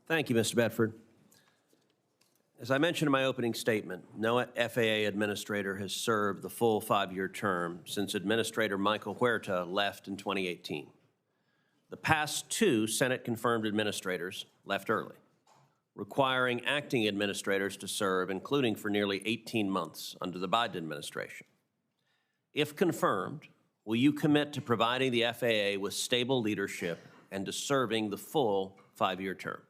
Thank you, Mr. Bedford. As I mentioned in my opening statement, no FAA administrator has served the full 5-year term since Administrator Michael Huerta left in 2018. The past 2 Senate-confirmed administrators left early, requiring acting administrators to serve, including for nearly 18 months under the Biden administration. If confirmed, will you commit to providing the FAA with stable leadership and to serving the full 5-year term?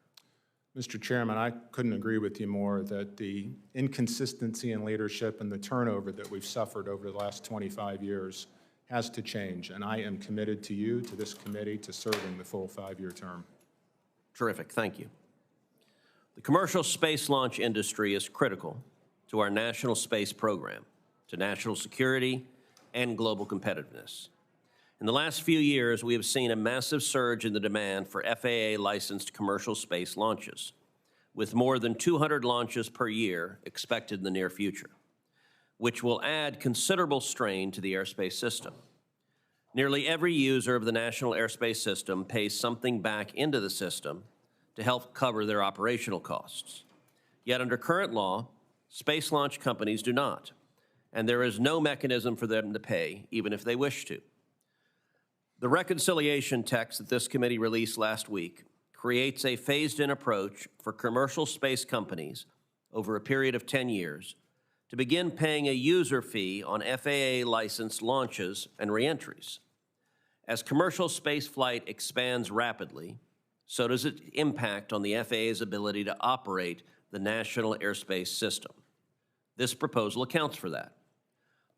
Mr. Chairman, I couldn't agree with you more that the inconsistency in leadership and the turnover that we've suffered over the last 25 years has to change, and I am committed to you, to this committee, to serving the full 5-year term. Terrific, thank you. The commercial space launch industry is critical to our national space program, to national security and global competitiveness. In the last few years, we have seen a massive surge in the demand for FAA-licensed commercial space launches, with more than 200 launches per year expected in the near future, which will add considerable strain to the airspace system. Nearly every user of the National Airspace System pays something back into the system to help cover their operational costs. Yet under current law, space launch companies do not, and there is no mechanism for them to pay, even if they wish to. The reconciliation text that this committee released last week creates a phased-in approach for commercial space companies over a period of 10 years to begin paying a user fee on FAA-licensed launches and reentries. As commercial spaceflight expands rapidly, so does its impact on the FAA's ability to operate the National Airspace System. This proposal accounts for that.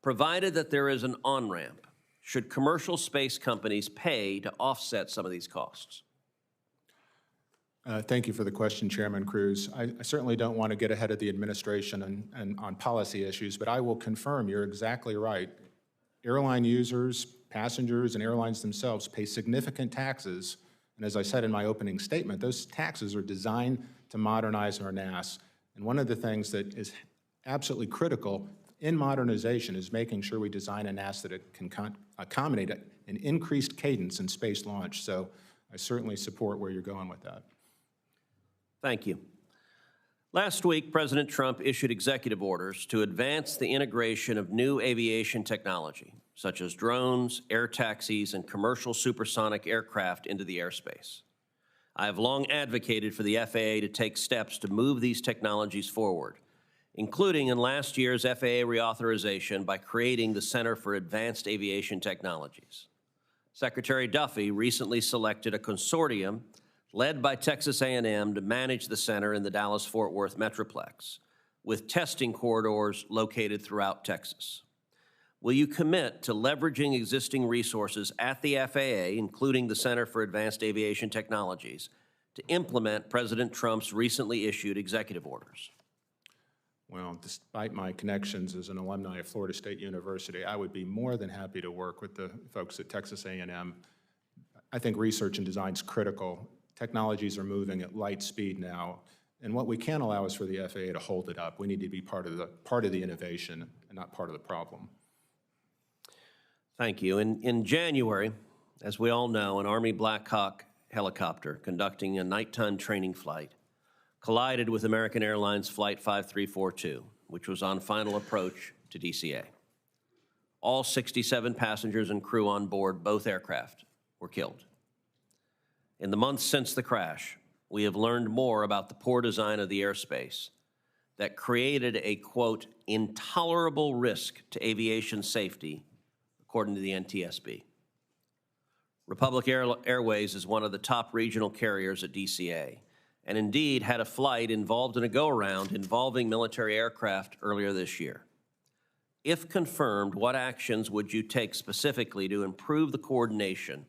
Provided that there is an on-ramp, should commercial space companies pay to offset some of these costs? Thank you for the question, Chairman Cruz. I certainly don't want to get ahead of the administration and on policy issues, but I will confirm you're exactly right. Airline users, passengers, and airlines themselves pay significant taxes, and as I said in my opening statement, those taxes are designed to modernize our NAS. And one of the things that is absolutely critical in modernization is making sure we design a NAS that it can accommodate an increased cadence in space launch. So I certainly support where you're going with that. Thank you. Last week, President Trump issued executive orders to advance the integration of new aviation technology, such as drones, air taxis, and commercial supersonic aircraft into the airspace. I have long advocated for the FAA to take steps to move these technologies forward, including in last year's FAA reauthorization by creating the Center for Advanced Aviation Technologies. Secretary Duffy recently selected a consortium led by Texas A&M to manage the center in the Dallas-Fort Worth Metroplex, with testing corridors located throughout Texas. Will you commit to leveraging existing resources at the FAA, including the Center for Advanced Aviation Technologies, to implement President Trump's recently issued executive orders? Well, despite my connections as an alumni of Florida State University, I would be more than happy to work with the folks at Texas A&M. I think research and design is critical. Technologies are moving at light speed now, and what we can't allow is for the FAA to hold it up. We need to be part of the innovation and not part of the problem. Thank you. In January, as we all know, an Army Black Hawk helicopter conducting a nighttime training flight collided with American Airlines Flight 5342, which was on final approach to DCA. All 67 passengers and crew on board both aircraft were killed. In the months since the crash, we have learned more about the poor design of the airspace that created a, quote, intolerable risk to aviation safety, according to the NTSB. Republic Airways is one of the top regional carriers at DCA, and indeed had a flight involved in a go-around involving military aircraft earlier this year. If confirmed, what actions would you take specifically to improve the coordination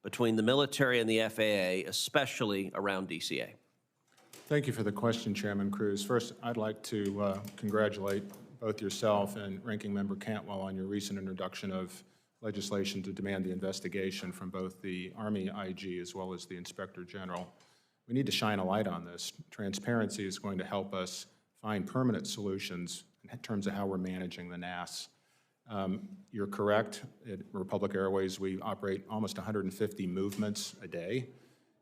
between the military and the FAA, especially around DCA? Thank you for the question, Chairman Cruz. First, I'd like to congratulate both yourself and Ranking Member Cantwell on your recent introduction of legislation to demand the investigation from both the Army IG as well as the Inspector General. We need to shine a light on this. Transparency is going to help us find permanent solutions in terms of how we're managing the NAS. You're correct. At Republic Airways, we operate almost 150 movements a day,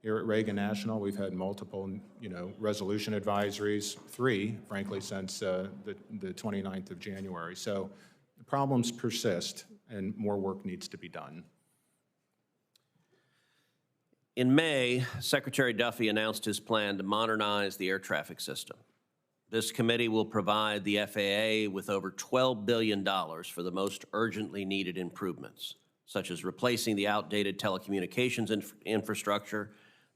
Here at Reagan National, we've had multiple, resolution advisories, 3, frankly, since the 29th of January. So the problems persist, and more work needs to be done. In May, Secretary Duffy announced his plan to modernize the air traffic system. This committee will provide the FAA with over $12 billion for the most urgently needed improvements, such as replacing the outdated telecommunications infrastructure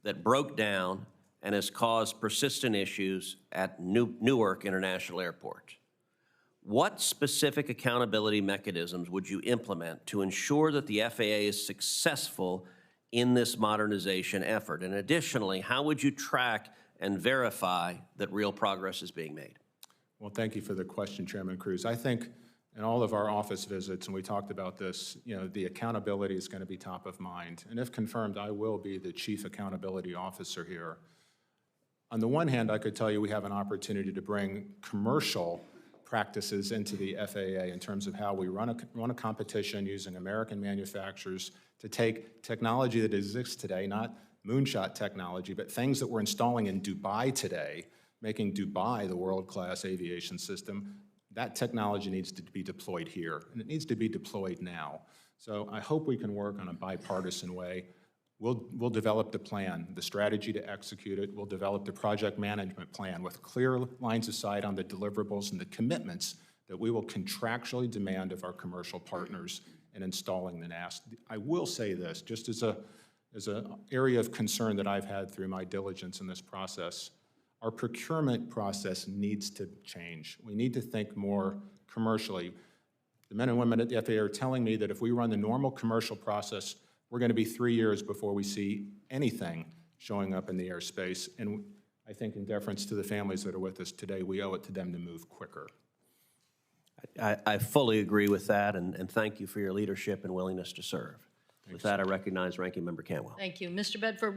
that broke down and has caused persistent issues at Newark International Airport. What specific accountability mechanisms would you implement to ensure that the FAA is successful in this modernization effort? And additionally, how would you track and verify that real progress is being made? Well, thank you for the question, Chairman Cruz. I think in all of our office visits, and we talked about this, the accountability is going to be top of mind. And if confirmed, I will be the Chief Accountability Officer here. On the one hand, I could tell you we have an opportunity to bring commercial practices into the FAA in terms of how we run a competition using American manufacturers to take technology that exists today, not moonshot technology, but things that we're installing in Dubai today, making Dubai the world-class aviation system. That technology needs to be deployed here, and it needs to be deployed now. So I hope we can work on a bipartisan way. We'll develop the plan, the strategy to execute it. We'll develop the project management plan with clear lines of sight on the deliverables and the commitments that we will contractually demand of our commercial partners in installing the NAS. I will say this, just as an area of concern that I've had through my diligence in this process, our procurement process needs to change. We need to think more commercially. The men and women at the FAA are telling me that if we run the normal commercial process, we're going to be 3 years before we see anything showing up in the airspace. And I think in deference to the families that are with us today, we owe it to them to move quicker. I fully agree with that, and thank you for your leadership and willingness to serve. With that, I recognize Ranking Member Cantwell. Thank you. Mr. Bedford.